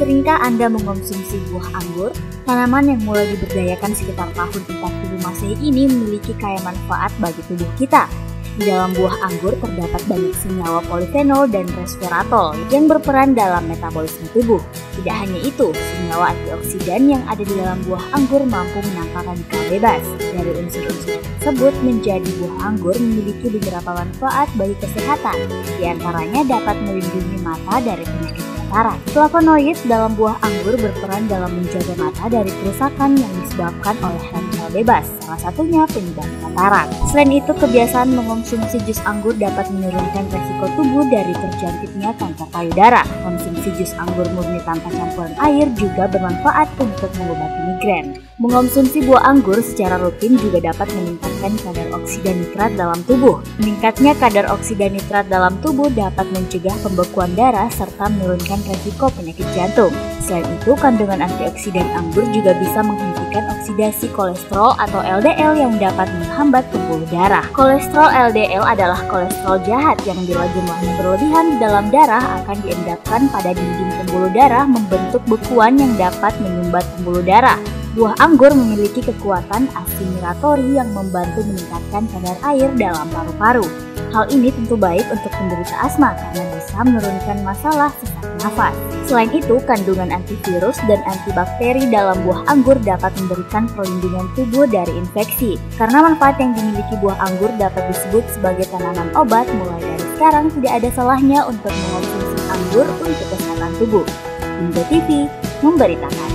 Seringkah Anda mengonsumsi buah anggur? Tanaman yang mulai diberdayakan sekitar tahun 40 Masehi ini memiliki kaya manfaat bagi tubuh kita. Di dalam buah anggur terdapat banyak senyawa polifenol dan resveratrol yang berperan dalam metabolisme tubuh. Tidak hanya itu, senyawa antioksidan yang ada di dalam buah anggur mampu menangkal radikal bebas. Dari unsur-unsur tersebut menjadi buah anggur memiliki beberapa manfaat bagi kesehatan. Di antaranya dapat melindungi mata dari penyakit katarak. Flavonoid dalam buah anggur berperan dalam menjaga mata dari kerusakan yang disebabkan oleh radikal bebas, salah satunya penyebab katarak. Selain itu, kebiasaan mengonsumsi jus anggur dapat menurunkan resiko tubuh dari terjangkitnya kanker payudara. Konsumsi jus anggur murni tanpa campuran air juga bermanfaat untuk mengobati migrain. Mengonsumsi buah anggur secara rutin juga dapat meningkatkan kadar oksida nitrat dalam tubuh. Meningkatnya kadar oksida nitrat dalam tubuh dapat mencegah pembekuan darah serta menurunkan resiko penyakit jantung. Selain itu, kandungan antioksidan anggur juga bisa menghentikan oksidasi kolesterol atau LDL yang dapat menghambat pembuluh darah. Kolesterol LDL adalah kolesterol jahat yang bila jumlahnya berlebihan di dalam darah akan diendapkan pada dinding pembuluh darah membentuk bekuan yang dapat menyumbat pembuluh darah. Buah anggur memiliki kekuatan assimilatory yang membantu meningkatkan kadar air dalam paru-paru. Hal ini tentu baik untuk penderita asma karena bisa menurunkan masalah sesak nafas. Selain itu, kandungan antivirus dan antibakteri dalam buah anggur dapat memberikan perlindungan tubuh dari infeksi. Karena manfaat yang dimiliki buah anggur dapat disebut sebagai tanaman obat, mulai dari sekarang tidak ada salahnya untuk mengonsumsi anggur untuk kesehatan tubuh. Indo TV memberitakan.